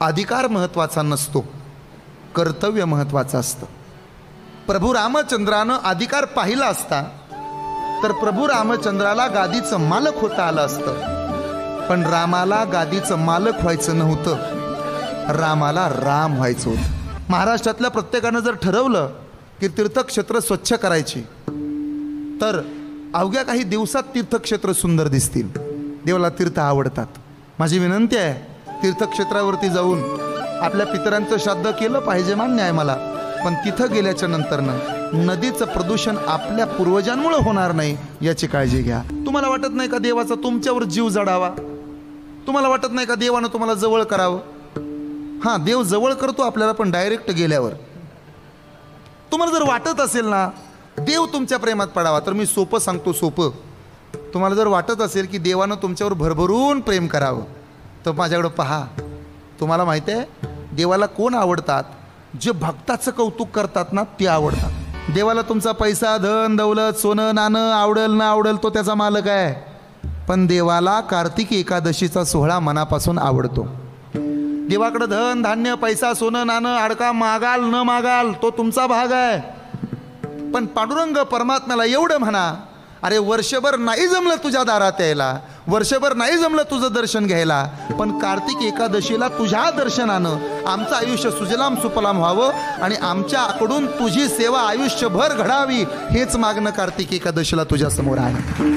अधिकार महत्त्वाचा नसतो, कर्तव्य महत्त्वाचं असतं. प्रभू रामचंद्रानं अधिकार पाहिला असता तर प्रभू रामचंद्राला गादीचं मालक होता आलं असतं, पण रामाला गादीचं मालक व्हायचं नव्हतं, रामाला राम व्हायचं होतं. महाराष्ट्रातल्या प्रत्येकानं जर ठरवलं की तीर्थक्षेत्र स्वच्छ करायची तर अवघ्या काही दिवसात तीर्थक्षेत्र सुंदर दिसतील. देवाला तीर्थ आवडतात. माझी विनंती आहे, तीर्थक्षेत्रावरती जाऊन आपल्या पितरांचं श्राद्ध केलं पाहिजे, मान्य आहे मला, पण तिथं गेल्याच्या नंतरनं नदीचं प्रदूषण आपल्या पूर्वजांमुळे होणार नाही याची काळजी घ्या. तुम्हाला वाटत नाही का देवाचा तुमच्यावर जीव जडावा? तुम्हाला वाटत नाही का देवानं तुम्हाला जवळ करावं? हां, देव जवळ करतो आपल्याला, पण डायरेक्ट गेल्यावर. तुम्हाला जर वाटत असेल ना देव तुमच्या प्रेमात पडावा, तर मी सोपं सांगतो, सोपं. तुम्हाला जर वाटत असेल की देवानं तुमच्यावर भरभरून प्रेम करावं तर माझ्याकडं पहा. तुम्हाला माहिती आहे देवाला कोण आवडतात? जे भक्ताचं कौतुक करतात ना ते आवडतात. देवाला तुमचा पैसा, धन, दौलत, सोनं नाणं आवडेल ना आवडेल तो त्याचा मालक आहे, पण देवाला कार्तिक एकादशीचा सोहळा मनापासून आवडतो. देवाकडे धन धान्य पैसा सोनं नाणं अडका मागाल न मागाल तो तुमचा भाग आहे, पण पांडुरंग परमात्म्याला एवढं म्हणा, अरे वर्षभर नाही जमलं तुझ्या दारात यायला, वर्षभर नाही जमलं तुझं दर्शन घ्यायला, पण कार्तिक एकादशीला तुझ्या दर्शनानं आमचं आयुष्य सुजलाम सुफलाम व्हावं आणि आमच्याकडून तुझी सेवा आयुष्यभर घडावी, हेच मागणं कार्तिक एकादशीला तुझ्या समोर आहे.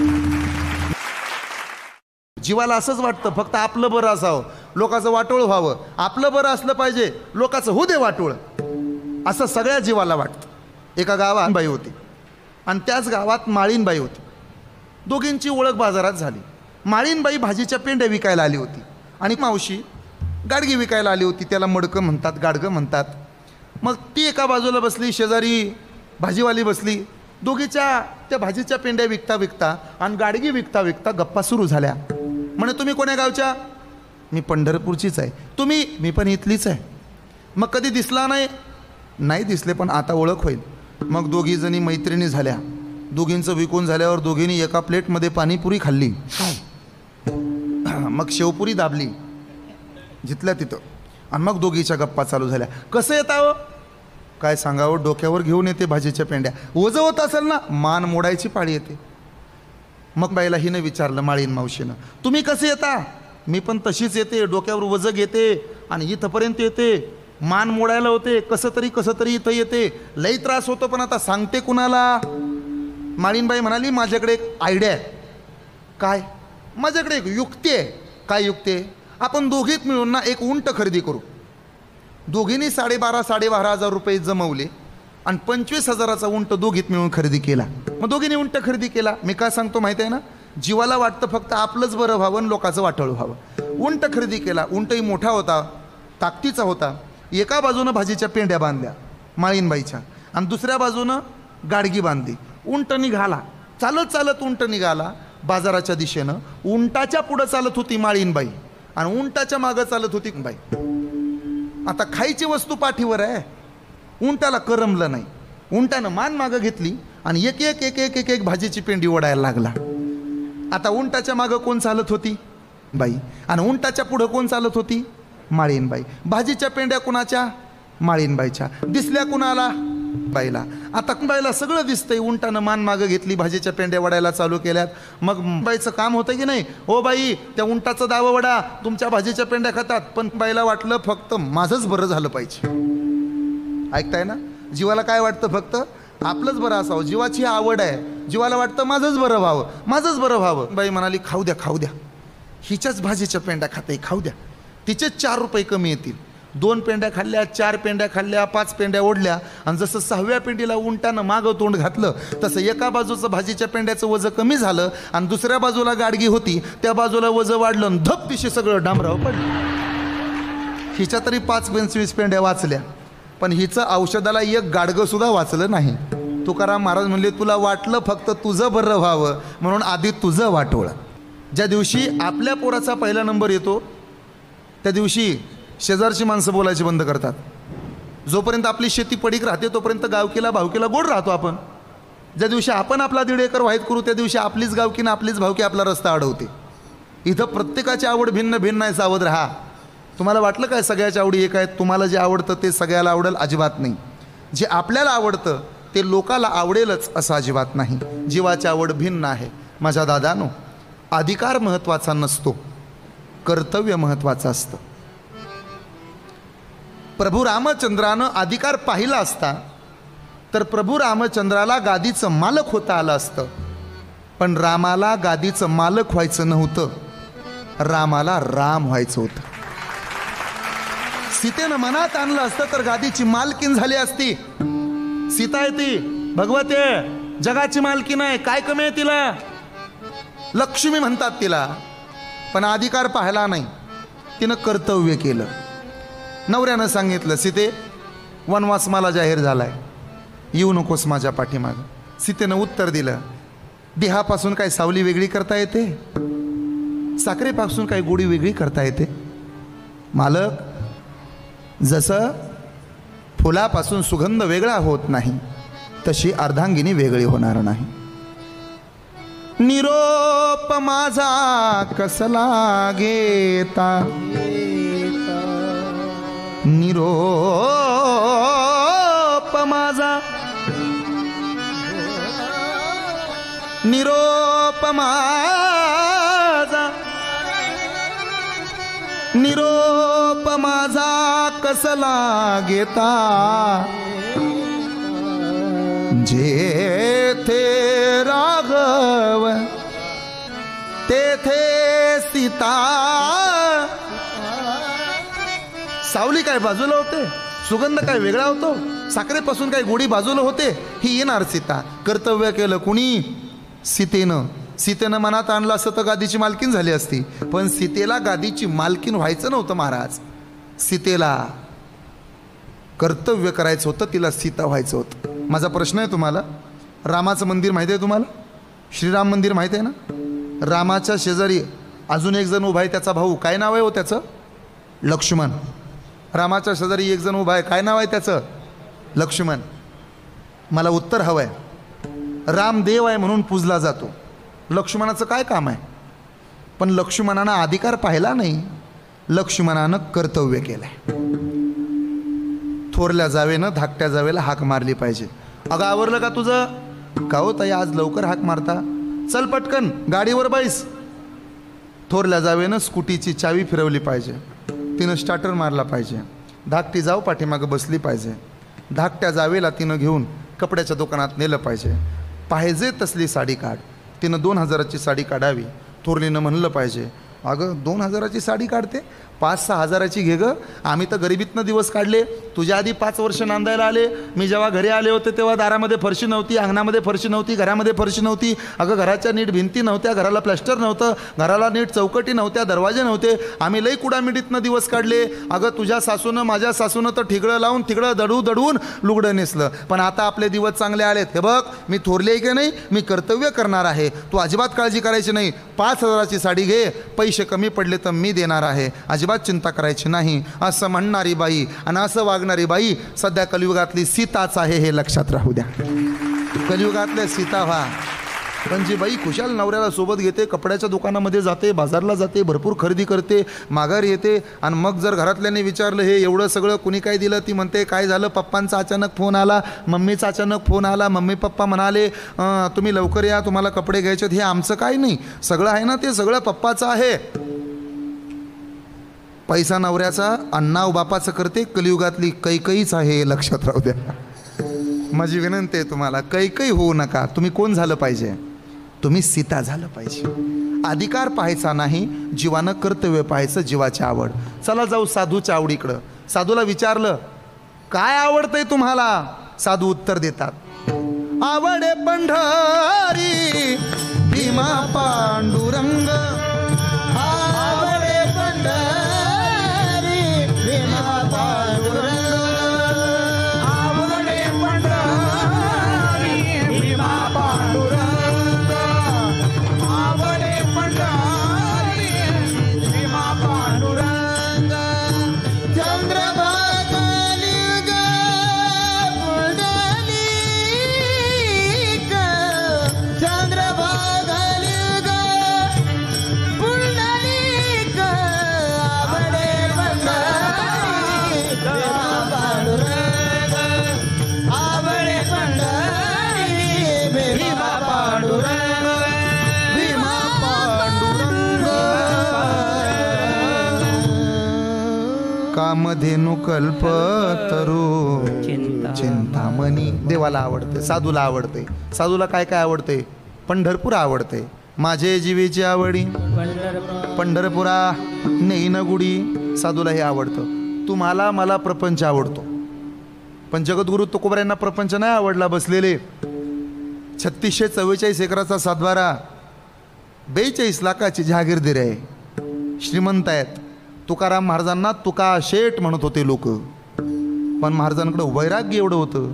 जीवाला असंच वाटतं फक्त आपलं बरं असावं, लोकांचं वाटोळ व्हावं, आपलं बरं असलं पाहिजे, लोकांचं होऊ दे वाटोळ, असं सगळ्या जीवाला वाटतं. एका गावात बाई होती आणि त्याच गावात माळीनबाई होती. दोघींची ओळख बाजारात झाली. माळीनबाई भाजीच्या पेंड्या विकायला आली होती आणि मावशी गाडगी विकायला आली होती. त्याला मडकं म्हणतात, गाडगं म्हणतात. मग ती एका बाजूला बसली, शेजारी भाजीवाली बसली. दोघीच्या त्या भाजीच्या पेंड्या विकता विकता आणि गाडगी विकता विकता गप्पा सुरू झाल्या. म्हणे तुम्ही कोण्या गावच्या? मी पंढरपूरचीच आहे. तुम्ही? मी पण इथलीच आहे. मग कधी दिसला नाही? नाही दिसले, पण आता ओळख होईल. मग दोघी जणी मैत्रिणी झाल्या. दोघींचं विकून झाल्यावर दोघींनी एका प्लेटमध्ये पाणीपुरी खाल्ली, मग शेवपुरी दाबली जिथल्या तिथं, आणि मग दोघीच्या गप्पा चालू झाल्या. कसं येतावं? काय सांगावं, डोक्यावर घेऊन येते भाजीच्या पेंड्या. ओझं होत असेल ना, मान मोडायची पाळी येते. मग बाईला हिनं विचारलं, माळीन मावशीनं, तुम्ही कसे येता? मी पण तशीच येते, डोक्यावर वजं घेते आणि इथंपर्यंत येते, मान मोडायला होते, कसं तरी इथं येते, लई त्रास होतो, पण आता सांगते कुणाला? माळीनबाई म्हणाली, माझ्याकडे एक आयडिया आहे. काय? माझ्याकडे एक युक्ती आहे. काय युक्ती आहे? आपण दोघीत मिळून ना एक उंट खरेदी करू. दोघींनी 12,500 रुपये जमवले आणि 25,000चा उंट दोघीत मिळून खरेदी केला. मग दोघींनी उंट खरेदी केला. मी काय सांगतो माहिती आहे ना, जीवाला वाटतं फक्त आपलंच बरं व्हावं आणि लोकांचं वाटोळ व्हावं. उंट खरेदी केला. उंटही मोठा होता, ताकदीचा होता. एका बाजूनं भाजीच्या पेंड्या बांधल्या माळीनबाईच्या आणि दुसऱ्या बाजूनं गाडगी बांधली. उंट निघाला, चालत चालत उंट निघाला बाजाराच्या दिशेनं. उंटाच्या पुढं चालत होती माळीनबाई आणि उंटाच्या मागं चालत होती बाई. आता खायची वस्तू पाठीवर आहे, उंटाला करमलं नाही. उंटानं मान मागं घेतली आणि एक एक एक एक एक एक भाजीची पेंडी ओढायला लागला. आता उंटाच्या मागं कोण चालत होती? बाई. आणि उंटाच्या पुढं कोण चालत होती? माळीनबाई. भाजीच्या पेंड्या कुणाच्या? माळीनबाईच्या. दिसल्या कुणाला? बाईला. आता बाईला सगळं दिसतंय. उंटानं मान मागं घेतली, भाजीच्या पेंड्या वडायला चालू केल्यात. मग बाईचं काम होतं की नाही, हो बाई त्या उंटाचं दावं वडा, तुमच्या भाजीच्या पेंड्या खातात. पण बाईला वाटलं फक्त माझंच बरं झालं पाहिजे. ऐकताय ना, जीवाला काय वाटतं? फक्त आपलंच बरं असावं. जीवाची आवड आहे, जीवाला वाटतं माझंच बरं व्हावं, माझंच बरं व्हावं. बाई म्हणाली, खाऊ द्या खाऊ द्या, हिच्याच भाजीच्या पेंड्या खाते, खाऊ द्या, तिचेच 4 रुपये कमी येतील. 2 पेंड्या खाल्ल्या, 4 पेंड्या खाल्ल्या, 5 पेंड्या ओढल्या आणि जसं 6व्या पेंडीला उंटानं मागं तोंड घातलं तसं एका बाजूचं भाजीच्या पेंड्याचं वजं कमी झालं आणि दुसऱ्या बाजूला गाडगी होती त्या बाजूला वजं वाढलं आणि धप दिशे सगळं डांबराव पडलं. हिच्या तरी 5-25 पेंड्या वाचल्या, पण हिचं औषधाला एक गाडगं सुद्धा वाचलं नाही. तुकाराम महाराज म्हणले, तुला वाटलं फक्त तुझं बरं व्हावं म्हणून आधी तुझं वाटोळं. ज्या दिवशी आपल्या पोराचा पहिला नंबर येतो त्या दिवशी शेजारची माणसं बोलायची बंद करतात. जोपर्यंत आपली शेती पडीक राहते तोपर्यंत गावकीला भावकीला गोड राहतो आपण. ज्या दिवशी आपण आपला 1.5 एकर वाहीत करू त्या दिवशी आपलीच गावकीनं आपलीच भावकी आपला रस्ता अडवते. इथं प्रत्येकाची आवड भिन्न भिन्न आहे, सावध राहा. तुम्हाला वाटलं काय सगळ्याच्या आवडी एक आहेत? तुम्हाला जे आवडतं ते सगळ्याला आवडेल अजिबात नाही. जे आपल्याला आवडतं ते लोकाला आवडेलच असं अजिबात नाही. जीवाची आवड भिन्न आहे. माझ्या दादानो, अधिकार महत्त्वाचा नसतो, कर्तव्य महत्त्वाचं असतं. प्रभू रामचंद्रानं अधिकार पाहिला असता तर प्रभू रामचंद्राला गादीचं मालक होता आलं असतं. पण रामाला गादीचं मालक व्हायचं नव्हतं, रामाला राम व्हायचं होतं. सीतेनं मनात आणलं असतं तर गादीची मालकीन झाली असती. सीता आहे ती भगवती, जगाची मालकीन आहे. काय कमी आहे तिला? लक्ष्मी म्हणतात तिला. पण अधिकार पाहिला नाही, तिनं कर्तव्य केलं. नवऱ्यानं सांगितलं, सीते वनवास मला जाहीर झालाय, येऊ नकोस माझ्या पाठीमागं. सीतेनं उत्तर दिलं, देहापासून काय सावली वेगळी करता येते? साखरेपासून काय गोडी वेगळी करता येते? मालक, जसं फुलापासून सुगंध वेगळा होत नाही तशी अर्धांगिनी वेगळी होणार नाही. निरोप माझा कसला घेता, निरोप माझा, निरोप माझा, निरोप माझा कसला घेता, जेथे राघव तेथे सीता. सावली काय बाजूला होते, सुगंध काय वेगळा होतो, साखरेपासून काय गोडी बाजूला होते. ही येणार सीता. कर्तव्य केलं कुणी? सीतेनं. सीतेनं मनात आणलं असतं तर गादीची मालकीन झाली असती. पण सीतेला गादीची मालकीन व्हायचं नव्हतं महाराज. सीतेला कर्तव्य करायचं होतं, तिला सीता व्हायचं होतं. माझा प्रश्न आहे तुम्हाला, रामाचं मंदिर माहिती आहे तुम्हाला? श्रीराम मंदिर माहिती आहे ना? रामाच्या शेजारी अजून एक जण उभा आहे, त्याचा भाऊ. काय नाव आहे हो त्याचं? लक्ष्मण. रामाच्या शेजारी एक जण उभा आहे, काय नाव आहे त्याचं? लक्ष्मण. मला उत्तर हवं आहे. राम देव आहे म्हणून पूजला जातो, लक्ष्मणाचं काय काम आहे? पण लक्ष्मणानं अधिकार पाहिला नाही, लक्ष्मणानं कर्तव्य केलंय. थोरल्या जावेनं धाकट्या जावेला हाक मारली पाहिजे. अगं आवरलं का तुझं? का हो ताई आज लवकर हाक मारता? चल पटकन गाडीवर बैस. थोरल्या जावेनं स्कूटीची चावी फिरवली पाहिजे, तिनं स्टार्टर मारला पाहिजे. धाकटी जाऊ पाठीमागं बसली पाहिजे. धाकट्या जावेला तिनं घेऊन कपड्याच्या दुकानात नेलं पाहिजे. पाहिजे तसली साडी काढ. तिनं 2000ची साडी काढावी. थोरलीनं म्हणलं पाहिजे, अगं 2000ची साडी काढते, 5-6 हजाराची घे गं. आम्ही तर गरिबीतनं दिवस काढले. तुझ्या आधी 5 वर्ष नांदायला आले. मी जेव्हा घरी आले होते तेव्हा दारामध्ये फरशी नव्हती, अंगणामध्ये फरशी नव्हती, घरामध्ये फरशी नव्हती. अगं घराच्या नीट भिंती नव्हत्या, घराला प्लॅस्टर नव्हतं, घराला नीट चौकटी नव्हत्या, दरवाजे नव्हते. आम्ही लई कुडामिडीतनं दिवस काढले. अगं तुझ्या सासूनं माझ्या सासूनं तर ठिगळं लावून तिकडं दडवून लुगडं नेसलं. पण आता आपले दिवस चांगले आलेत. हे बघ, मी थोरले आहे की नाही, मी कर्तव्य करणार आहे. तू अजिबात काळजी करायची नाही. 5000ची साडी घे, पैसे कमी पडले तर मी देणार आहे, अजिबात चिंता करायची नाही. असं म्हणणारी बाई आणि असं वागणारी बाई सध्या कलियुगातली सीताच आहे, हे लक्षात राहू द्या. कलियुगातल्या सीता व्हा. पण जी बाई खुशाल नवऱ्याला सोबत घेते, कपड्याच्या दुकानामध्ये जाते, बाजारला जाते, भरपूर खरेदी करते, माघार येते, आणि मग जर घरातल्याने विचारलं हे एवढं सगळं कुणी काय दिलं, ती म्हणते काय झालं, पप्पांचा अचानक फोन आला, मम्मीचा अचानक फोन आला, मम्मी पप्पा म्हणाले तुम्ही लवकर या, तुम्हाला कपडे घ्यायचे. हे आमचं काय नाही, सगळं आहे ना ते सगळं पप्पाचं आहे. पैसा नवऱ्याचा, अण्णाव बापाचं करते. कलियुगातली कैकईच आहे, हे लक्षात राहू द्या. माझी विनंती आहे तुम्हाला, कैकई होऊ नका. तुम्ही कोण झालं पाहिजे? तुम्ही सीता झालं पाहिजे. अधिकार पाहायचा नाही, जीवानं कर्तव्य पाहायचं, जीवाची आवड. चला जाऊ साधूच्या आवडीकडं. साधूला विचारलं काय आवडतंय तुम्हाला? साधू उत्तर देतात, आवडे पंढरी भीमा पांडुरंग, आवडे पंढरी भीमा पांडुरंग, आवडे पंढरी भीमा पांडुरंग, आवडे पंढरी भीमा पांडुरंग. चंद्रभागाली ग पुंडलिक, चंद्रभागाली ग कामधेनु कल्पतरू चिंतामणी. देवाला आवडते, साधूला आवडते. साधूला काय काय आवडते? पंढरपूर आवडते. माझे जीवेची आवडी पंढरपुरा नेईन गुडी. साधूला हे आवडतं. तुम्हाला मला प्रपंच आवडतो, पण जगद्गुरु तुकोबऱ्यांना प्रपंच नाही आवडला. बसलेले 3644 एकराचा सातबारा, 42 लाखाची जहागीरदारी आहे, श्रीमंत आहेत. तुकाराम महाराजांना तुका शेठ म्हणत होते लोक, पण महाराजांकडे वैराग्य एवढं होतं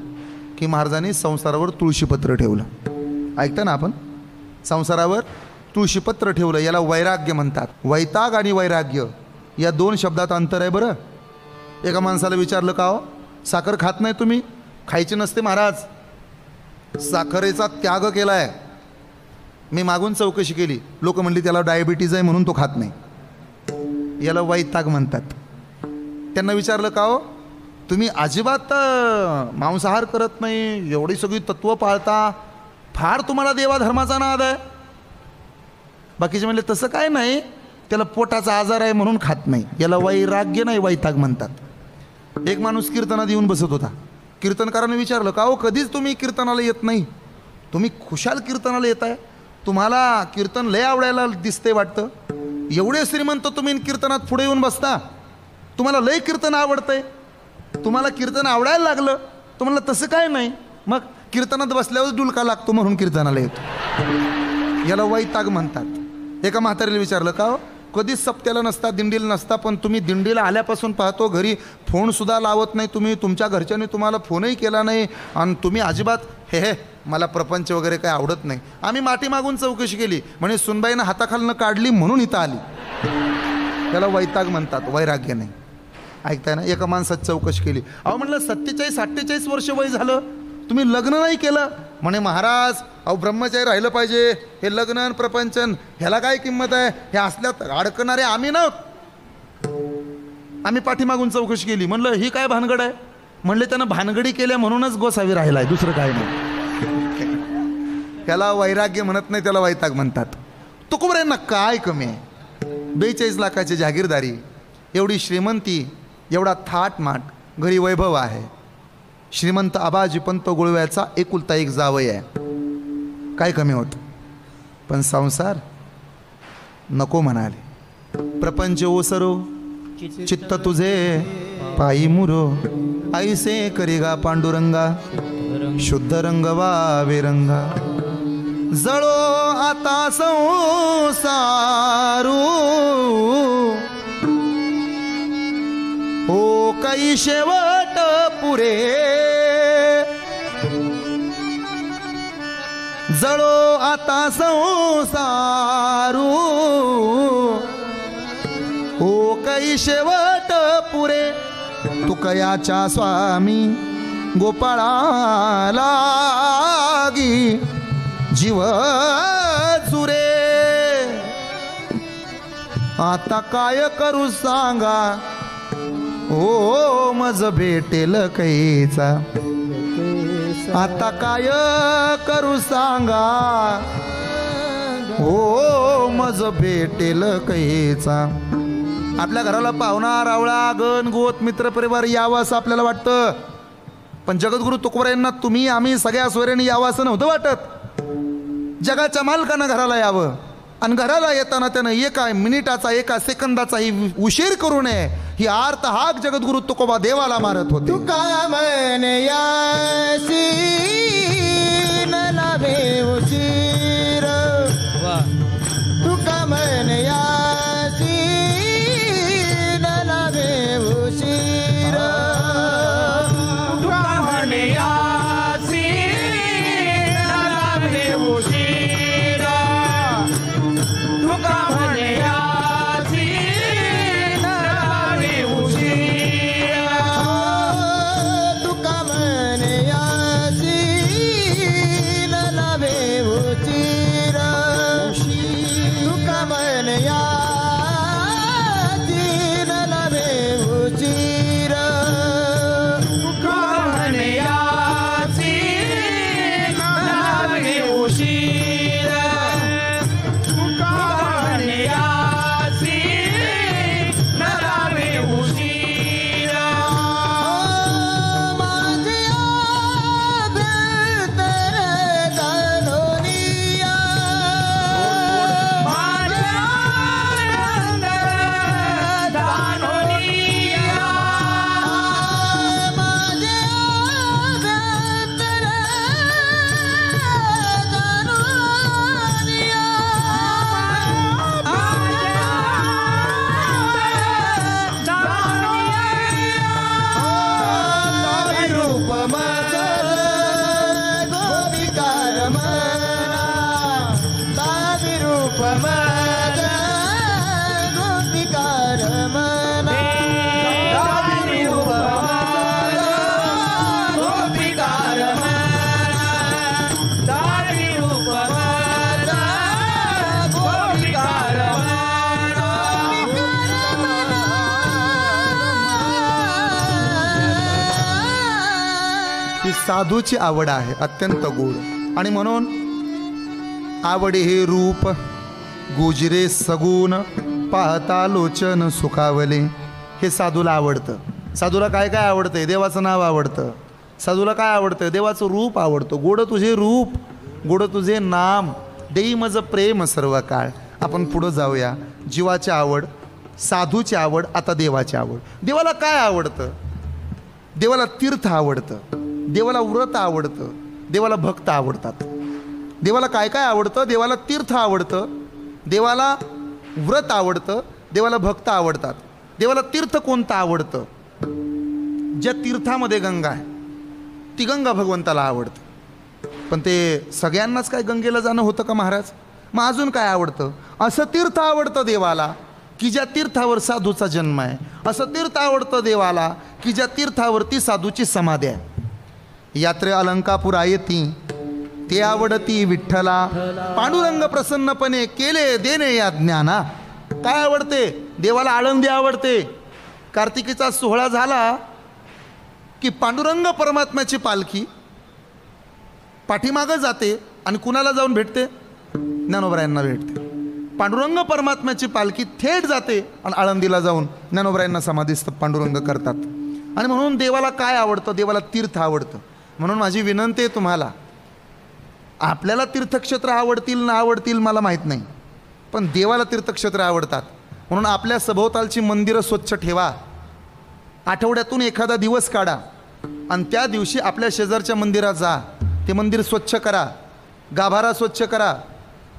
की महाराजांनी संसारावर तुळशीपत्र ठेवलं. ऐकता ना आपण? संसारावर तुळशीपत्र ठेवलं, याला वैराग्य म्हणतात. वैताग आणि वैराग्य या दोन शब्दात अंतर आहे बरं. एका माणसाला विचारलं, का हो साखर खात नाही तुम्ही? खायची नसते महाराज, साखरेचा त्याग केला आहे. मी मागून चौकशी केली, लोक म्हणली त्याला डायबिटीज आहे म्हणून तो खात नाही. याला वैताग म्हणतात. त्यांना विचारलं, का हो तुम्ही अजिबात मांसाहार करत नाही, एवढी सगळी तत्त्व पाळता, फार तुम्हाला देवाधर्माचा नाद आहे? बाकीचे म्हणले तसं काय नाही, त्याला पोटाचा आजार आहे म्हणून खात नाही. याला वैराग्य नाही, वैताग म्हणतात. एक माणूस कीर्तनात येऊन बसत होता. कीर्तनकाराने विचारलं, का हो कधीच तुम्ही कीर्तनाला येत नाही, तुम्ही खुशाल कीर्तनाला येत आहे, तुम्हाला कीर्तन लय आवडायला दिसते वाटतं, एवढे श्रीमंत तुम्ही कीर्तनात पुढे येऊन बसता, तुम्हाला लय कीर्तन आवडतंय, तुम्हाला कीर्तन आवडायला लागलं. तुम्हाला तसं काय नाही, मग कीर्तनात बसल्यावर डुलका लागतो म्हणून कीर्तनाला येतो. याला वैताग म्हणतात. एका म्हातारीला विचारलं, का हो कधीच सप्त्याला नसता, दिंडीला नसता, पण तुम्ही दिंडीला आल्यापासून पाहतो घरी फोनसुद्धा लावत नाही तुम्ही, तुमच्या घरच्यांनी तुम्हाला फोनही केला नाही, आणि तुम्ही अजिबात हे मला प्रपंच वगैरे काय आवडत नाही. आम्ही माटी मागून चौकशी केली, म्हणे सुनबाईनं हाताखालनं काढली म्हणून इथं आली. त्याला वैताग म्हणतात, वैराग्य नाही. ऐकताय ना? एका माणसात चौकशी केली. अहो म्हटलं 47-48 वर्ष वय झालं, तुम्ही लग्न नाही केलं? म्हणे महाराज अहो ब्रह्मचारी राहिलं पाहिजे, हे लग्न प्रपंचन ह्याला काय किंमत आहे, हे असल्यात अडकणारे आम्ही ना. आम्ही पाठीमागून चौकशी केली, म्हणलं ही काय भानगड आहे? म्हणले त्यानं भानगडी केल्या म्हणूनच गोसावी राहिलाय, दुसरं काय नाही. त्याला वैराग्य म्हणत नाही, त्याला वैताग म्हणतात. तुकोबऱ्यांना काय कमी आहे? 42 लाखाची जहागीरदारी, एवढी श्रीमंती, एवढा थाटमाट, घरी वैभव आहे. श्रीमंत आबाजी पंत गुळव्याचा एकुलता एक जावई आहे, काय कमी होत? पण संसार नको म्हणाले. प्रपंच ओसरो चित्त तुझे पायी मुरो, ऐसे करिगा पांडुरंगा शुद्ध रंग वावे रंगा. जळो आता संसारू हो काही शेवट पुरे. जळो आता संसारू हो काही शेवट पुरे. तुकयाच्या स्वामी गोपाळा लागी जीव चुरे. आता काय करू सांगा ओ मज भेटेल कैचा. आता काय करू सांगा ओ मज भेटेल कैचा. आपल्या घराला पाहुणा रावळा गण गोत मित्र परिवार यावं असं आपल्याला वाटतं, पण जगद्गुरु तुकोबऱ्यांना तुम्ही आम्ही सगळ्या सोयऱ्यांनी यावं असं नव्हतं वाटत. जगाच्या मालकानं घराला यावं, आणि घराला येताना त्यानं एका मिनिटाचा एका सेकंदाचाही उशीर करू नये ही आर्त हाक जगद्गुरु तुकोबा देवाला मारत होते. तुका म्हणे यासी न लाभे उशीर. तुका म्हणे यासी न लाभे उशीर. तुका म्हणे यासी न लाभे उशीर. तुका म्हणे यासी न लाभे उशीर. तुका म्हणे यासी न लाभे उशीर. साधूची आवड आहे अत्यंत गोड. आणि म्हणून आवडे हे रूप गुजरे सगुण पाहता लोचन सुखावले. हे साधूला आवडतं. साधूला काय काय आवडतंय? देवाचं नाव आवडतं. साधूला काय आवडतं? देवाचं रूप आवडतं. गोड तुझे रूप, गोड तुझे नाम, देई मज प्रेम सर्व काळ. आपण पुढं जाऊया. जीवाची आवड, साधूची आवड, आता देवाची आवड. देवाला काय आवडतं? देवाला तीर्थ आवडतं, देवाला व्रत आवडतं, देवाला भक्त आवडतात. देवाला काय काय आवडतं? देवाला तीर्थ आवडतं, देवाला व्रत आवडतं, देवाला भक्त आवडतात. देवाला तीर्थ कोणतं आवडतं? ज्या तीर्थामध्ये गंगा आहे ती गंगा भगवंताला आवडते. पण ते सगळ्यांनाच काय गंगेला जाणं होतं का महाराज? मग अजून काय आवडतं? असं तीर्थ आवडतं देवाला की ज्या तीर्थावर साधूचा जन्म आहे. असं तीर्थ आवडतं देवाला की ज्या तीर्थावरती साधूची समाधी आहे. यात्रे अलंकापुरा येती ते आवडती विठ्ठला. पांडुरंग प्रसन्नपणे केले देणे या ज्ञाना. काय आवडते? देवाला आळंदी आवडते. कार्तिकीचा सोहळा झाला की पांडुरंग परमात्म्याची पालखी पाठीमागं जाते आणि कुणाला जाऊन भेटते? ज्ञानोबरायांना भेटते. पांडुरंग परमात्म्याची पालखी थेट जाते आणि आळंदीला जाऊन ज्ञानोबरायांना समाधीस्थ पांडुरंग करतात. आणि म्हणून देवाला काय आवडतं? देवाला तीर्थ आवडतं. म्हणून माझी विनंती आहे तुम्हाला, आपल्याला तीर्थक्षेत्र आवडतील ना आवडतील मला माहीत नाही, पण देवाला तीर्थक्षेत्र आवडतात. म्हणून आपल्या सभोवतालची मंदिरं स्वच्छ ठेवा. आठवड्यातून एखादा दिवस काढा आणि त्या दिवशी आपल्या शेजारच्या मंदिरात जा. ते मंदिर स्वच्छ करा, गाभारा स्वच्छ करा.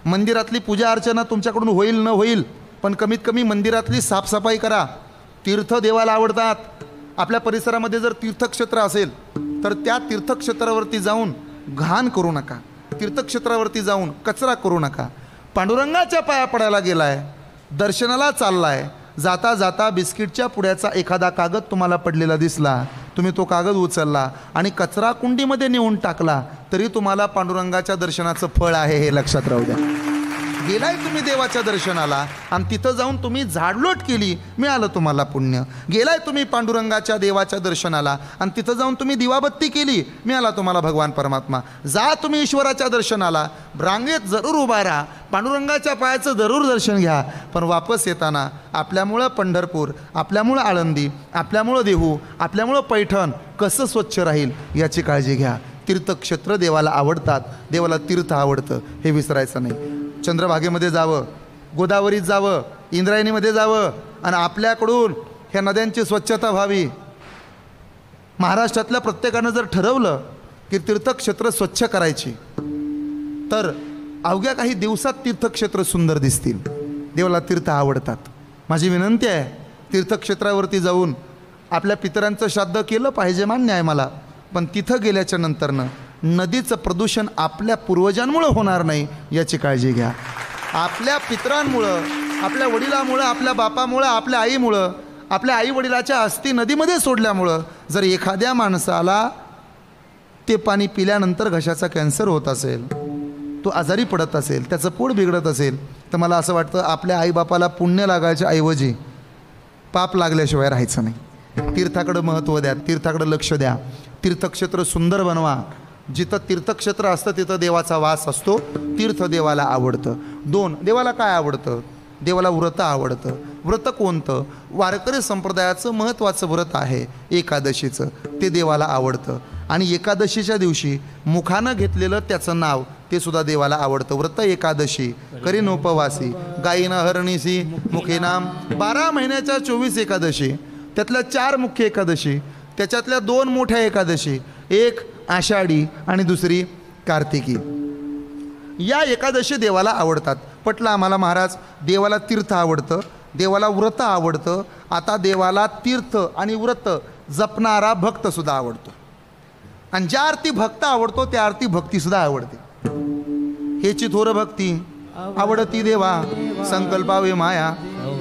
मंदिरातली पूजा अर्चना तुमच्याकडून होईल न होईल, पण कमीत कमी मंदिरातली साफसफाई करा. तीर्थ देवाला आवडतात. आपल्या परिसरामध्ये जर तीर्थक्षेत्र असेल तर त्या तीर्थक्षेत्रावरती जाऊन घाण करू नका. तीर्थक्षेत्रावरती जाऊन कचरा करू नका. पांडुरंगाच्या पाया पडायला गेलाय, दर्शनाला चाललाय, जाता जाता बिस्किटच्या पुड्याचा एखादा कागद तुम्हाला पडलेला दिसला, तुम्ही तो कागद उचलला आणि कचरा कुंडीमध्ये नेऊन टाकला, तरी तुम्हाला पांडुरंगाच्या दर्शनाचं फळ आहे हे लक्षात राहू द्या. गेलाय तुम्ही देवाच्या दर्शनाला आणि तिथं जाऊन तुम्ही झाडलोट केली, मिळालं तुम्हाला पुण्य. गेलाय तुम्ही पांडुरंगाच्या देवाच्या दर्शनाला आणि तिथं जाऊन तुम्ही दिवाबत्ती केली, मिळाला तुम्हाला भगवान परमात्मा. जा तुम्ही ईश्वराच्या दर्शनाला, रांगेत जरूर उभा राहा, पांडुरंगाच्या पायाचं जरूर दर्शन घ्या, पण वापस येताना आपल्यामुळं पंढरपूर, आपल्यामुळं आळंदी, आपल्यामुळं देहू, आपल्यामुळं पैठण कसं स्वच्छ राहील याची काळजी घ्या. तीर्थक्षेत्र देवाला आवडतात, देवाला तीर्थ आवडतं हे विसरायचं नाही. चंद्रभागेमध्ये जावं, गोदावरीत जावं, इंद्रायणीमध्ये जावं आणि आपल्याकडून ह्या नद्यांची स्वच्छता व्हावी. महाराष्ट्रातल्या प्रत्येकानं जर ठरवलं की तीर्थक्षेत्र स्वच्छ करायची तर अवघ्या काही दिवसात तीर्थक्षेत्र सुंदर दिसतील. देवाला तीर्थ आवडतात. माझी विनंती आहे, तीर्थक्षेत्रावरती जाऊन आपल्या पितरांचं श्राद्ध केलं पाहिजे, मान्य आहे मला, पण तिथं गेल्याच्या नंतरनं नदीचं प्रदूषण आपल्या पूर्वजांमुळं होणार नाही याची काळजी घ्या. आपल्या पितरांमुळं, आपल्या वडिलामुळं, आपल्या बापामुळं, आपल्या आईमुळं, आपल्या आई वडिलाच्या अस्थी नदीमध्ये सोडल्यामुळं जर एखाद्या माणसाला ते पाणी पिल्यानंतर घशाचा कॅन्सर होत असेल, तो आजारी पडत असेल, त्याचं पोट बिघडत असेल, तर मला असं वाटतं आपल्या आईबापाला पुण्य लागायच्या ऐवजी पाप लागल्याशिवाय राहायचं नाही. तीर्थाकडं महत्त्व द्या, तीर्थाकडं लक्ष द्या. तीर्थक्षेत्र सुंदर बनवा. जिथं तीर्थक्षेत्र असतं तिथं देवाचा वास असतो. तीर्थ देवाला आवडतं. 2, देवाला काय आवडतं? देवाला व्रत आवडतं. व्रत कोणतं? वारकरी संप्रदायाचं महत्त्वाचं व्रत आहे एकादशीचं, ते देवाला आवडतं. आणि एकादशीच्या दिवशी मुखानं घेतलेलं त्याचं नाव ते सुद्धा देवाला आवडतं. व्रत एकादशी करीन उपवासी, गायीनं हरणीसी मुखे नाम. 12 महिन्याच्या 24 एकादशी, त्यातल्या 4 मुख्य एकादशी, त्याच्यातल्या 2 मोठ्या एकादशी, एक आषाढी आणि दुसरी कार्तिकी. या एकादशी देवाला आवडतात. पटलं आम्हाला महाराज, देवाला तीर्थ आवडतं, देवाला व्रत आवडतं. आता देवाला तीर्थ आणि व्रत जपणारा भक्तसुद्धा आवडतो. आणि ज्या अर्थी भक्त आवडतो त्या अर्थी भक्तीसुद्धा आवडते. हेची थोर भक्ती आवडती देवा, संकल्पावे माया,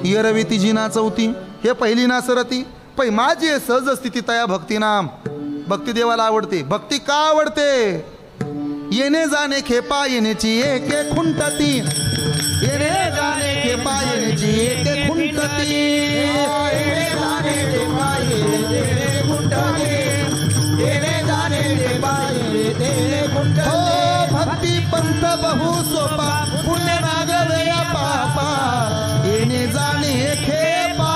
इयरवी तिजी ना चौथी, हे पहिली ना सरती, पै माझी सहज स्थिती तया भक्ती नाम. भक्ती देवाला आवडते. भक्ती का आवडते? येणे जाणे खेपा येण्याची एक एक खुंटती, येणे जाणे खेपा येण्याची एक एक खुंटती, येणे जाणे खेपा येण्याची एक एक खुंटती, येणे जाणे येणे पायी ते कुंड हो भक्ती पंथ बहु सोपा पुण्य नागवया पापा येणे जाणे खेपा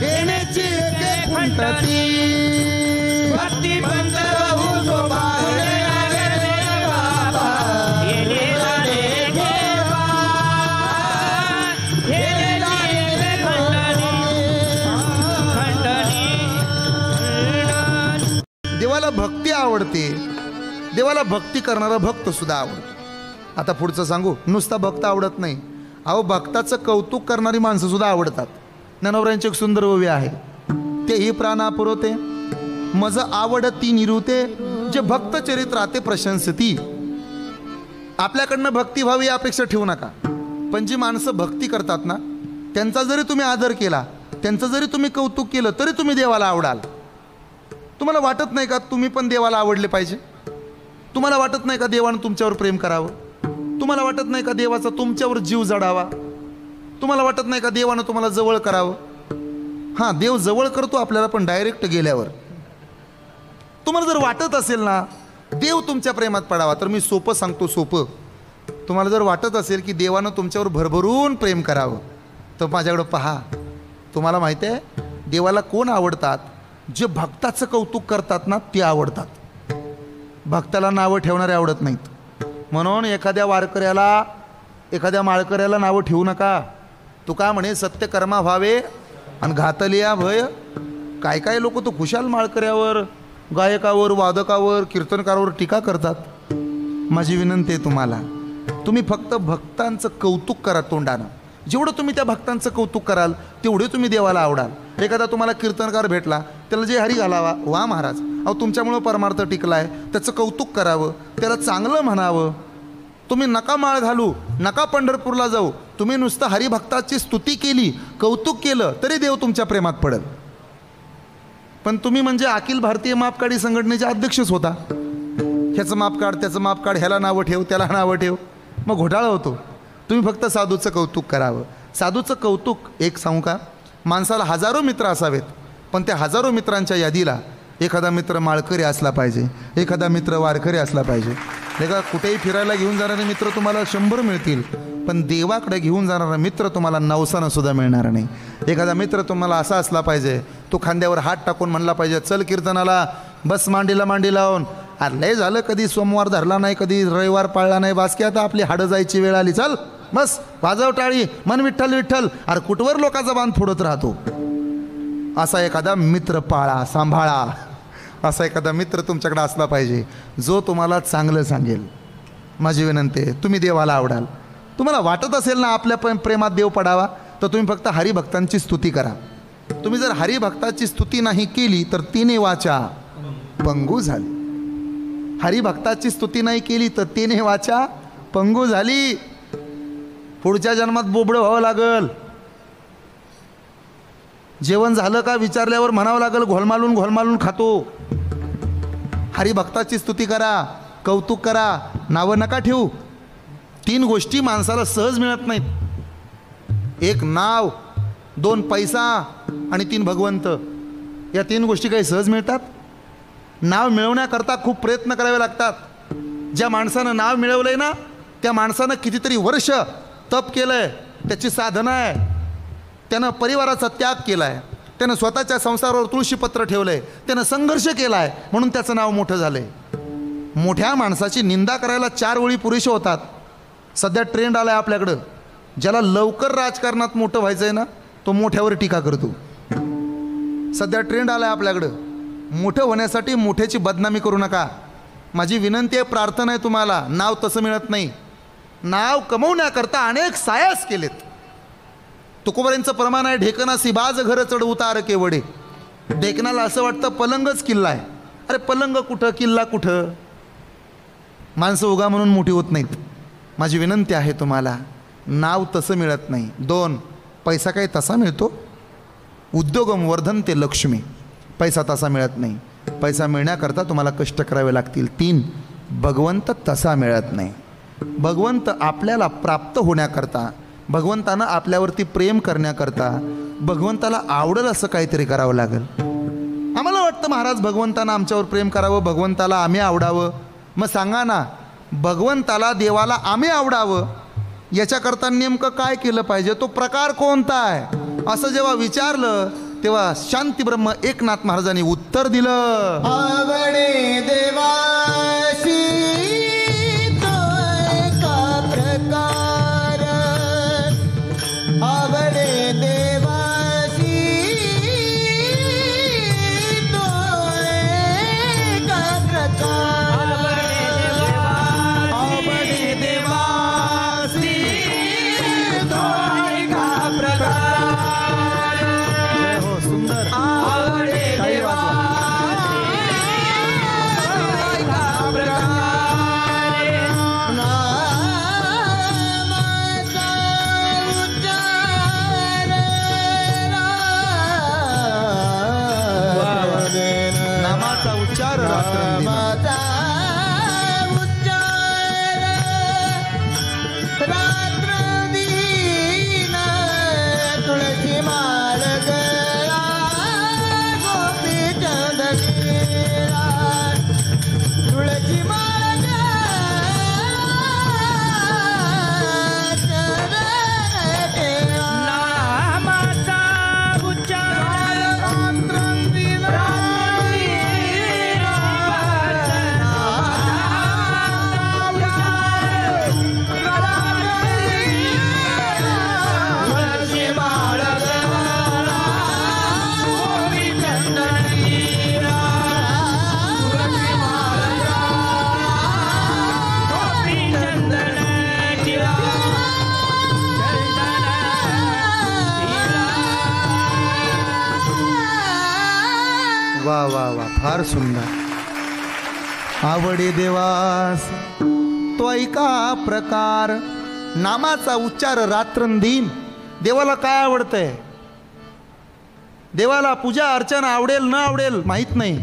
येण्याची एके खुंटती भक्ती पंथ बहु सोपा येणे जाणे खेपा येणे जाणे खंडणी देवाला भक्ती आवडते, देवाला भक्ती करणारा भक्त सुद्धा आवडतो. आता पुढचं सांगू, नुसता भक्त आवडत नाही, अहो भक्ताचं कौतुक करणारी माणसं सुद्धा आवडतात. ज्ञानोबरांची एक सुंदर ओवी आहे, तेही प्राणा पुरवते मज आवडती निरुते जे भक्त चरित्राते प्रशंसती. आपल्याकडनं भक्ती व्हावी ही अपेक्षा ठेवू नका, पण जी माणसं भक्ती करतात ना त्यांचा जरी तुम्ही आदर केला, त्यांचं जरी तुम्ही कौतुक केलं तरी तुम्ही देवाला आवडाल. तुम्हाला वाटत नाही का तुम्ही पण देवाला आवडले पाहिजे? तुम्हाला वाटत नाही का देवानं तुमच्यावर प्रेम करावं? तुम्हाला वाटत नाही का देवाचा तुमच्यावर जीव जडावा? तुम्हाला वाटत नाही का देवानं तुम्हाला जवळ करावं? हां, देव जवळ करतो आपल्याला, पण डायरेक्ट गेल्यावर. तुम्हाला जर वाटत असेल ना देव तुमच्या प्रेमात पडावा, तर मी सोपं सांगतो, सोपं. तुम्हाला जर वाटत असेल की देवानं तुमच्यावर भरभरून प्रेम करावं, तर माझ्याकडं पहा. तुम्हाला माहिती आहे देवाला कोण आवडतात? जे भक्ताचं कौतुक करतात ना ते आवडतात. भक्ताला नावं ठेवणारे आवडत नाहीत. म्हणून एखाद्या वारकऱ्याला, एखाद्या माळकऱ्याला नावं ठेवू नका. तुका म्हणे सत्यकर्मा व्हावे आणि घातलिया भय. काय काय लोक तो खुशाल माळकऱ्यावर, गायकावर, वादकावर, कीर्तनकारावर टीका करतात. माझी विनंती आहे तुम्हाला, तुम्ही फक्त भक्तांचं कौतुक करा तोंडानं. जेवढं तुम्ही त्या भक्तांचं कौतुक कराल तेवढे तुम्ही देवाला आवडाल. एखादा तुम्हाला कीर्तनकार भेटला, त्याला जे हरी घालावा, वा महाराज, अहो तुमच्यामुळं परमार्थ टिकलाय, त्याचं कौतुक करावं, त्याला चांगलं म्हणावं. तुम्ही नका माळ घालू, नका पंढरपूरला जाऊ, तुम्ही नुसतं हरिभक्ताची स्तुती केली, कौतुक केलं तरी देव तुमच्या प्रेमात पडेल. पण तुम्ही म्हणजे अखिल भारतीय मापकाठी संघटनेचे अध्यक्षच होता. ह्याचं माप काढ, त्याचं माप काढ, ह्याला नावं ठेव, त्याला नावं ठेव, मग घोटाळा होतो. तुम्ही फक्त साधूचं कौतुक करावं. साधूचं कौतुक, एक सांगू का, माणसाला हजारो मित्र असावेत, पण त्या हजारो मित्रांच्या यादीला एखादा मित्र माळकरी असला पाहिजे, एखादा मित्र वारकरी असला पाहिजे. एका कुठेही फिरायला घेऊन जाणारे मित्र तुम्हाला 100 मिळतील, पण देवाकडे घेऊन जाणारा मित्र तुम्हाला 900 सुद्धा मिळणार नाही. एखादा मित्र तुम्हाला असा असला पाहिजे, तो खांद्यावर हात टाकून म्हणला पाहिजे, चल कीर्तनाला, बस मांडीला मांडी लावून. अरे लय झालं, कधी सोमवार धरला नाही, कधी रविवार पाळला नाही, बास की आता आपली हाडं जायची वेळ आली, चल बस वाजव टाळी, मन विठ्ठल विठ्ठल. अरे कुठवर लोकांचा बांध फोडत राहतो. असा एखादा मित्र पाळा, सांभाळा. असा एखादा मित्र तुमच्याकडे असला पाहिजे जो तुम्हाला चांगलं सांगेल. माझी विनंती आहे, तुम्ही देवाला आवडाल. तुम्हाला वाटत असेल ना आपल्या प्रेमात देव पडावा, तर तुम्ही फक्त हरिभक्तांची स्तुती करा. तुम्ही जर हरिभक्ताची स्तुती नाही केली तर तिने वाचा पंगू झाली. हरिभक्ताची स्तुती नाही केली तर तिने वाचा पंगू झाली. पुढच्या जन्मात बोबडं व्हावं लागल. जेवण झालं का विचारल्यावर म्हणावं लागल, घोलमालून घोलमालून खातो. हरिभक्ताची स्तुती करा, कौतुक करा, नावं नका ठेवू. 3 गोष्टी माणसाला सहज मिळत नाहीत. 1 नाव, 2 पैसा आणि 3 भगवंत. या 3 गोष्टी काही सहज मिळतात? नाव मिळवण्याकरता खूप प्रयत्न करावे लागतात. ज्या माणसानं नाव मिळवलंय ना त्या माणसानं कितीतरी वर्ष तप केलंय, त्याची साधना आहे. त्यानं परिवाराचा त्याग केला आहे, त्यानं स्वतःच्या संसारावर तुळशीपत्र ठेवलं आहे, त्यानं संघर्ष केला आहे, म्हणून त्याचं नाव मोठं झालं आहे. मोठ्या माणसाची निंदा करायला 4 ओळी पुरेशा होतात. सध्या ट्रेंड आला आहे आपल्याकडं, ज्याला लवकर राजकारणात मोठं व्हायचं आहे ना तो मोठ्यावर टीका करतो. सध्या ट्रेंड आला आहे आपल्याकडं. मोठं होण्यासाठी मोठ्याची बदनामी करू नका. माझी विनंती आहे, प्रार्थना आहे तुम्हाला, नाव तसं मिळत नाही. नाव कमवण्याकरता अनेक सायास केलेत. तुकोबऱ्यांचं प्रमाण आहे, ढेकणा सिबाज घर चढ उतार केवडे. ढेकणाला असं वाटतं पलंगच किल्ला आहे. अरे पलंग कुठं, किल्ला कुठं? माणसं उगा म्हणून मोठी होत नाहीत. माझी विनंती आहे तुम्हाला, नाव तसं मिळत नाही. 2 पैसा काही तसा मिळतो? उद्योगम वर्धनते लक्ष्मी. पैसा तसा मिळत नाही. पैसा मिळण्याकरता तुम्हाला कष्ट करावे लागतील. 3 भगवंत तसा मिळत नाही. भगवंत आपल्याला प्राप्त होण्याकरता, भगवंतानं आपल्यावरती प्रेम करण्याकरता, भगवंताला आवडेल असं काहीतरी करावं लागेल. आम्हाला वाटतं महाराज भगवंतानं आमच्यावर प्रेम करावं, भगवंताला आम्ही आवडावं. मग सांगा ना, भगवंताला देवाला आम्ही आवडावं याच्याकरता नेमकं काय केलं पाहिजे, तो प्रकार कोणता आहे, असं जेव्हा विचारलं तेव्हा शांतीब्रह्म एकनाथ महाराजांनी उत्तर दिलं. आवडे देवासी तो एका प्रकार, आवडे देवासी तो एका प्रकार, आवडे देवासी तो एका प्रकार. हो, सुंदर. आवडे टाळी वाजवा. नामाचा उच्चार रात्रंदिन. तुळशी माळ गळा गोपी चंदनीला, तुळशी माळ नामाचा उच्चार वा वा वा, फार सुंदर. आवडे देवास तो ऐका प्रकार, नामाचा उच्चार रात्रंदिन. देवाला काय आवडतंय, देवाला पूजा अर्चना आवडेल न आवडेल माहीत नाही,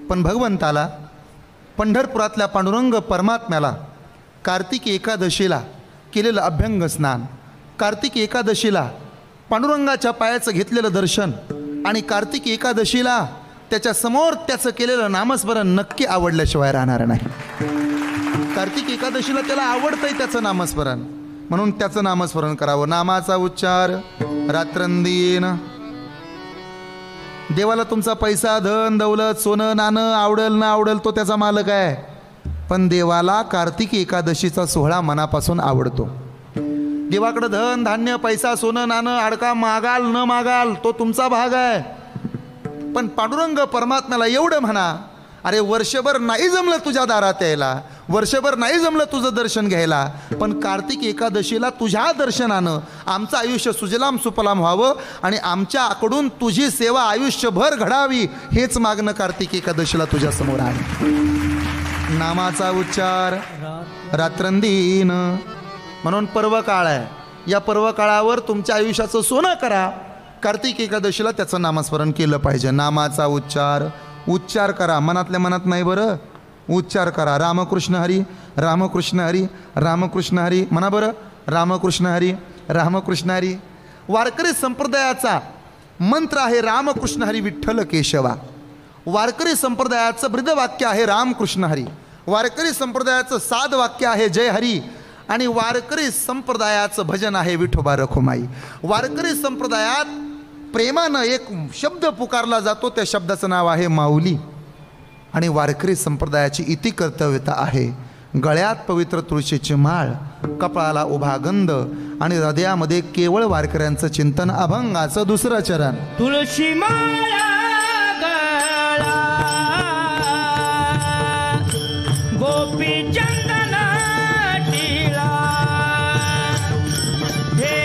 पण भगवंताला पंढरपुरातल्या पांडुरंग परमात्म्याला कार्तिकी एकादशीला केलेलं अभ्यंग स्नान, कार्तिकी एकादशीला पांडुरंगाच्या पायाचं घेतलेलं दर्शन आणि कार्तिकी एकादशीला त्याच्या समोर त्याचं केलेलं नामस्मरण नक्की आवडल्याशिवाय राहणार नाही. कार्तिकी एकादशीला त्याला आवडतंय त्याचं नामस्मरण, म्हणून त्याचं नामस्मरण करावं. नामाचा उच्चार रात्रंदिन. देवाला तुमचा पैसा, धन, दौलत, सोनं नाणं आवडेल ना आवडेल तो त्याचा मालक आहे, पण देवाला कार्तिकी एकादशीचा सोहळा मनापासून आवडतो. देवाकडं धन धान्य पैसा सोनं नाणं अडका मागाल न मागाल तो तुमचा भाग आहे, पण पांडुरंग परमात्म्याला एवढं म्हणा, अरे वर्षभर नाही जमलं तुझ्या दारात यायला, वर्षभर नाही जमलं तुझं दर्शन घ्यायला, पण कार्तिक एकादशीला तुझ्या दर्शनानं आमचं आयुष्य सुजलाम सुफलाम व्हावं आणि आमच्याकडून तुझी सेवा आयुष्यभर घडावी, हेच मागणं कार्तिक एकादशीला तुझ्या समोर आहे. नामाचा उच्चार रात्रंदिन. म्हणून पर्व काळ आहे, या पर्व काळावर तुमच्या आयुष्याचं सोनं करा. कार्तिक एकादशीला त्याचं नामस्मरण केलं पाहिजे. नामाचा उच्चार करा, मनातल्या मनात नाही बरं, उच्चार करा. रामकृष्ण हरी रामकृष्ण हरी रामकृष्ण हरी म्हणा बरं, रामकृष्ण हरी रामकृष्ण हरी. वारकरी संप्रदायाचा मंत्र आहे रामकृष्ण हरी विठ्ठल केशवा. वारकरी संप्रदायाचं ब्रीदवाक्य आहे रामकृष्ण हरी. वारकरी संप्रदायाचं साध वाक्य आहे जय हरी. आणि वारकरी संप्रदायाचं भजन आहे विठोबा रखुमाई. वारकरी संप्रदायात प्रेमानं एक शब्द पुकारला जातो, त्या शब्दाचं नाव आहे माऊली. आणि वारकरी संप्रदायाची इति कर्तव्यता आहे गळ्यात पवित्र तुळशीची माळ, कपाळाला उभा गंध आणि हृदयामध्ये केवळ वारकऱ्यांचं चिंतन, अभंगाचं दुसरं चरण. तुळशी माळा गळा गोपी चंदन टिळा, हे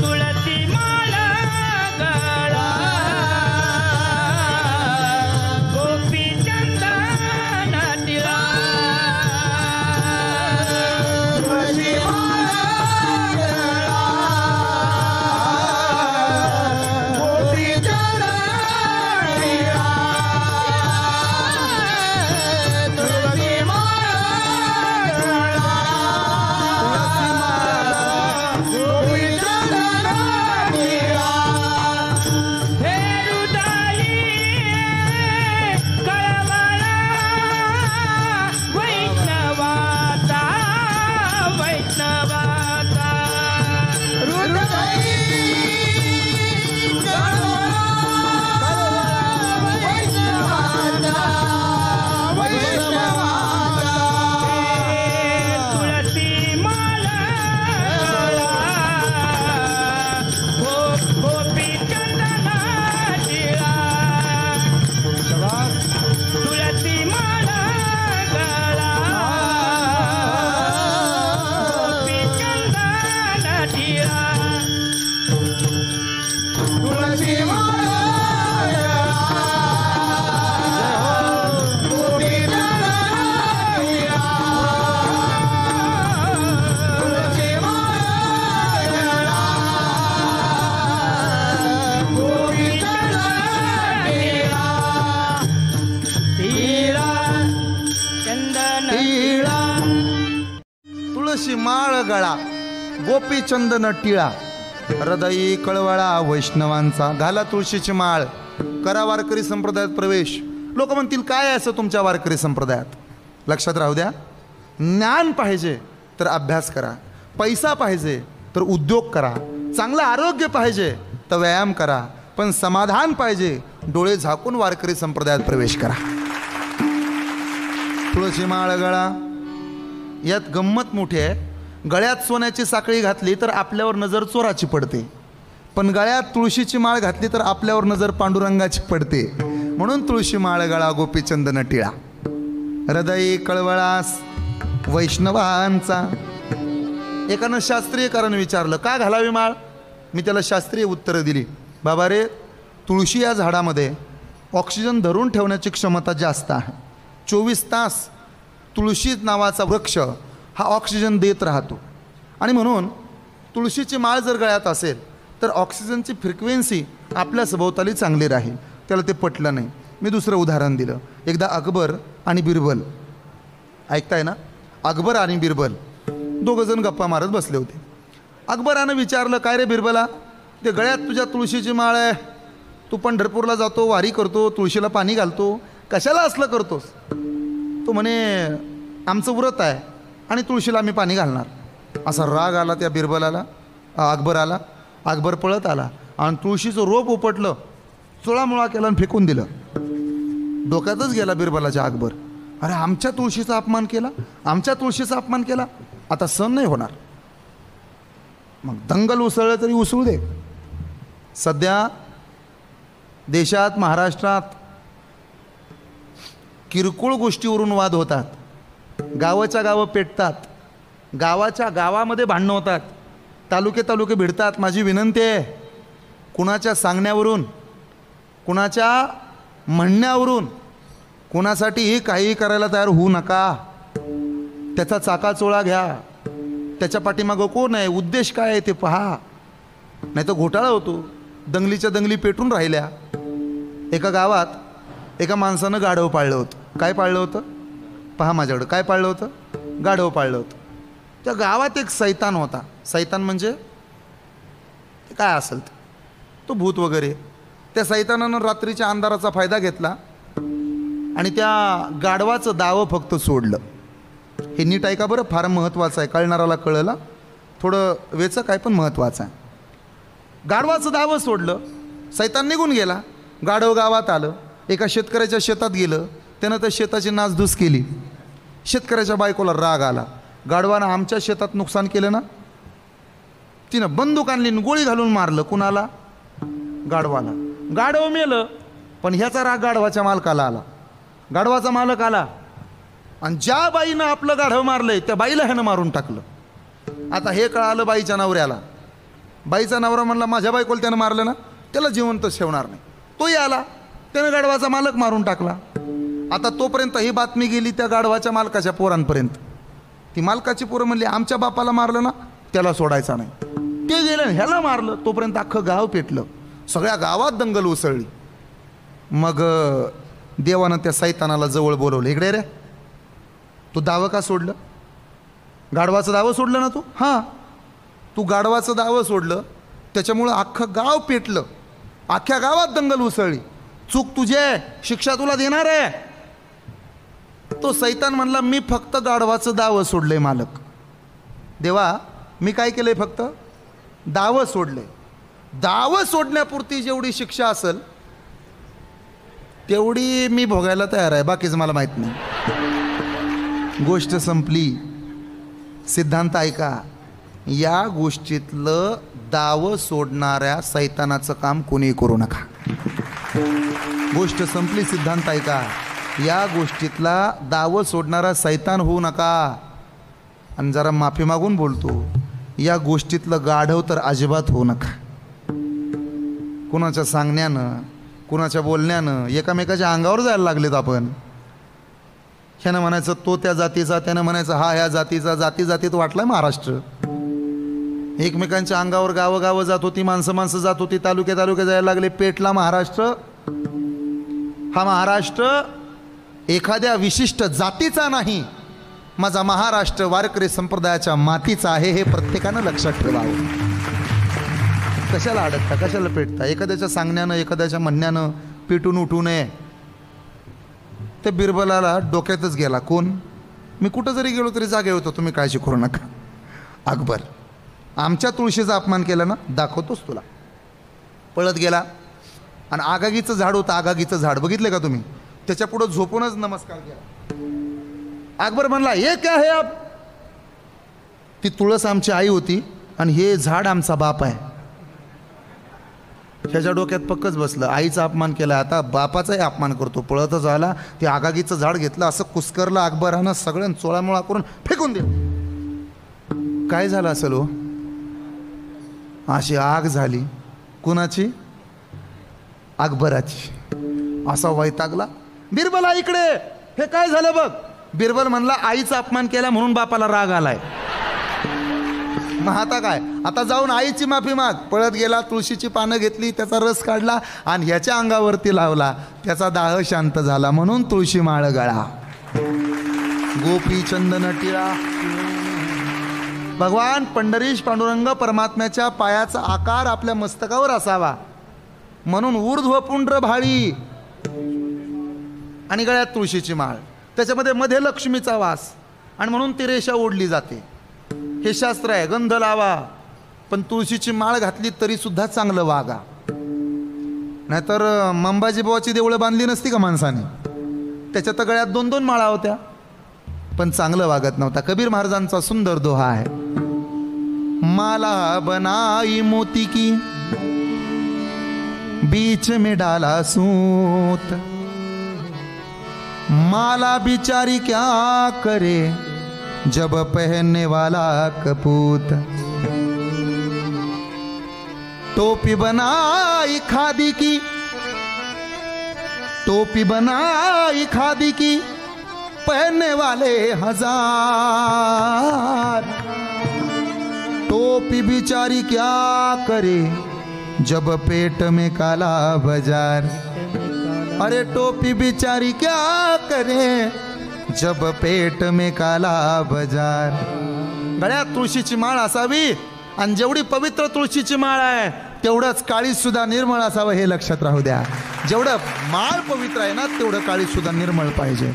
तुळशी माळा गळा गोपी चंदन टिळा, तुळशी माळा गळा गोपी चंदन तुळशी माळ गळा गोपी चंदन टिळा हृदयी कळवळा वैष्णवांचा घाला तुळशीची माळ करा वारकरी संप्रदायात प्रवेश. लोक म्हणतील काय आहे असं तुमच्या वारकरी संप्रदायात. लक्षात राहू द्या, ज्ञान पाहिजे तर अभ्यास करा, पैसा पाहिजे तर उद्योग करा, चांगलं आरोग्य पाहिजे तर व्यायाम करा, पण समाधान पाहिजे डोळे झाकून वारकरी संप्रदायात प्रवेश करा. तुळशी माळ गळा. यात गंमत मोठी आहे. गळ्यात सोन्याची साखळी घातली तर आपल्यावर नजर चोराची पडते, पण गळ्यात तुळशीची माळ घातली तर आपल्यावर नजर पांडुरंगाची पडते. म्हणून तुळशी माळ गळा गोपी चंदन टिळा हृदयी कळवळास वैष्णवांचा. एकानं शास्त्रीय कारण विचारलं का घालावी माळ. मी त्याला शास्त्रीय उत्तरं दिली. बाबा रे, तुळशी या झाडामध्ये ऑक्सिजन धरून ठेवण्याची क्षमता जास्त आहे. 24 तास तुळशी नावाचा वृक्ष हा ऑक्सिजन देत राहतो, आणि म्हणून तुळशीची माळ जर गळ्यात असेल तर ऑक्सिजनची फ्रिक्वेन्सी आपल्या सभोवताली चांगली राहील. त्याला ते पटलं नाही. मी दुसरं उदाहरण दिलं. एकदा अकबर आणि बिरबल, ऐकताय ना, अकबर आणि बिरबल दोघंजण गप्पा मारत बसले होते. अकबरानं विचारलं काय रे बिरबला, ते गळ्यात तुझ्या तुळशीची माळ आहे, तू पंढरपूरला जातो, वारी करतो, तुळशीला पाणी घालतो, कशाला असलं करतोस. तो म्हणे आमचं व्रत आहे आणि तुळशीला आम्ही पाणी घालणार. असा राग आला त्या बिरबलाला, अकबराला. अकबर पळत आला आणि तुळशीचं रोप उपटलं, चुळामुळा केला आणि फेकून दिलं. डोक्यातच गेला बिरबलाच्या अकबर. अरे आमच्या तुळशीचा अपमान केला, आमच्या तुळशीचा अपमान केला, आता सण नाही होणार. मग दंगल उसळलं तरी उसळू दे. सध्या देशात महाराष्ट्रात किरकोळ गोष्टीवरून वाद होतात, गावाच्या गावं पेटतात, गावाच्या गावामध्ये भांडणं होतात, तालुके तालुके भिडतात. माझी विनंती आहे, कुणाच्या सांगण्यावरून, कुणाच्या म्हणण्यावरून कुणासाठीही काहीही करायला तयार होऊ नका. त्याचा चाकाचोळा घ्या, त्याच्या पाठीमागं कोण आहे, उद्देश काय आहे ते पहा, नाही तर घोटाळा होतो. दंगलीच्या दंगली पेटून राहिल्या. एका गावात एका माणसानं गाढव पाळलं होतं. काय पाळलं होतं पहा माझ्याकडं, काय पाळलं होतं, गाढव पाळलं होतं. त्या गावात एक सैतान होता. सैतान म्हणजे काय असेल तो भूत वगैरे. त्या सैतानानं रात्रीच्या अंधाराचा फायदा घेतला आणि त्या गाढवाचं दावं फक्त सोडलं. हे नीट ऐका बरं, फार महत्त्वाचं आहे, कळणाराला कळलं, थोडं वेचक आहे पण महत्त्वाचं आहे. गाढवाचं दावं सोडलं, सैतान निघून गेला. गाढव गावात आलं, एका शेतकऱ्याच्या शेतात गेलं, त्यानं त्या शेताची नासधूस केली. शेतकऱ्याच्या बायकोला राग आला, गाढवानं आमच्या शेतात नुकसान केलं ना. तिनं बंदूक आणली, गोळी घालून मारलं. कुणाला, गाढवाला. गाढव मेलं, पण ह्याचा राग गाढवाच्या मालकाला आला. गाढवाचा मालक आला आणि ज्या बाईनं आपलं गाढव मारलंय त्या बाईला ह्यानं मारून टाकलं. आता हे कळालं बाईच्या नवऱ्याला. बाईचा नवरा म्हणला माझ्या बायकोला त्यानं मारलं ना, त्याला जिवंत ठेवणार नाही. तोही आला, त्यानं गाढवाचा मालक मारून टाकला. आता तोपर्यंत ही बातमी गेली त्या गाढवाच्या मालकाच्या पोरांपर्यंत. ती मालकाची पोरं म्हणली आमच्या बापाला मारलं ना त्याला सोडायचा नाही. ते गेलं ह्याला मारलं, तोपर्यंत अख्खं गाव पेटलं, सगळ्या गावात दंगल उसळली. मग देवानं त्या सैतानाला जवळ बोलवलं. इकडे रे, तू दावं का सोडलं, गाढवाचं दावं सोडलं ना तू. हां, तू गाढवाचं दावं सोडलं, त्याच्यामुळं अख्खं गाव पेटलं, अख्ख्या गावात दंगल उसळली. चूक तुझी आहे, शिक्षा तुला देणार आहे. तो सैतान म्हणला मी फक्त गाढवाचं दावं सोडलंय मालक. देवा मी काय केलंय, फक्त दावं सोडलंय. दावं सोडण्यापुरती जेवढी शिक्षा असेल तेवढी मी भोगायला तयार आहे, बाकीचं मला माहीत नाही. गोष्ट संपली. सिद्धांत ऐका, या गोष्टीतलं दावं सोडणाऱ्या सैतानाचं काम कोणी करू नका. गोष्ट संपली. सिद्धांत ऐका, या गोष्टीतला दावं सोडणारा सैतान होऊ नका. आणि जरा माफी मागून बोलतो, या गोष्टीतलं गाढव तर अजिबात होऊ नका. कुणाच्या सांगण्यानं, कुणाच्या बोलण्यानं एकामेकाच्या अंगावर जायला लागलेत आपण. ह्यानं म्हणायचं तो त्या जातीचा, त्यानं म्हणायचं हा ह्या जातीचा. जाती जातीत वाटलाय महाराष्ट्र. एकमेकांच्या अंगावर गावं गावं जात होती, माणसं माणसं जात होती, तालुक्या तालुक्या जायला लागले. पेटला महाराष्ट्र. हा महाराष्ट्र एखाद्या विशिष्ट जातीचा नाही, माझा महाराष्ट्र वारकरी संप्रदायाच्या मातीचा आहे, हे प्रत्येकानं लक्षात ठेवावं. कशाला अडकता, कशाला पेटता? एखाद्याच्या सांगण्यानं, एखाद्याच्या म्हणण्यानं पेटून उठू नये. ते बिरबलाला डोक्यातच गेला. कोण? मी कुठं जरी गेलो तरी जागे होतो, तुम्ही काळजी करू नका. अकबर, आमच्या तुळशीचा अपमान केला ना, दाखवतोच तुला. पळत गेला आणि आगागीचं झाड होतं, आगागीचं झाड बघितलं का तुम्ही? त्याच्या पुढं झोपूनच नमस्कार केला. अकबर म्हणला, हे काय आहे आप? ती तुळस आमची आई होती आणि हे झाड आमचा बाप आहे. त्याच्या डोक्यात पक्कच बसलं, आईचा अपमान केला, आता बापाचाही अपमान करतो. पळतच आला, ते आगागीचं झाड घेतलं, असं कुस्करलं अकबरानं, सगळ्यांना चोळामोळा करून फेकून दिलं. काय झालं असेल हो? अशी आग झाली. कुणाची? अकबराची. असा वैतागला, बिरबला इकडे, हे काय झालं बघ. बिरबल म्हणला, आईचा अपमान केला म्हणून बापाला राग आलाय. मग आता काय? आता जाऊन आईची माफी माग. पळत गेला, तुळशीची पानं घेतली, त्याचा रस काढला आणि ह्याच्या अंगावरती लावला. त्याचा दाह शांत झाला. म्हणून तुळशी माळ गळा, गोपी चंदन टिळा. भगवान पंढरीश पांडुरंग परमात्म्याच्या पायाचा आकार आपल्या मस्तकावर असावा म्हणून ऊर्ध्वपुंड्र भाळी आणि गळ्यात तुळशीची माळ, त्याच्यामध्ये मध्ये लक्ष्मीचा वास, आणि म्हणून ती रेषा ओढली जाते. हे शास्त्र आहे. गंध लावा, पण तुळशीची माळ घातली तरी सुद्धा चांगलं वागा. नाहीतर मंबाजी बुवाची देवळं बांधली नसती का माणसाने? त्याच्यात गळ्यात 2-2 माळा होत्या, पण चांगलं वागत नव्हता. कबीर महाराजांचा सुंदर दोहा आहे, माला बनाई मोती की बीच में डाला सूत, माला बिचारी क्या करे जब पहनने वाला कपूत, टोपी बनाई खादी की, टोपी बनाई खादी की, पहनने वाले 1000, टोपी बिचारी क्या करे जब पेट में काला बाजार, अरे टोपी बिचारी क्या करे जब पेट में काला बाजार. गळ्यात तुळशीची माळ असावी, आणि जेवढी पवित्र तुळशीची माळ आहे तेवढंच काळीज सुद्धा निर्मळ असावं, हे लक्षात राहू द्या. जेवढं माळ पवित्र आहे ना, तेवढं काळीज सुद्धा निर्मळ पाहिजे.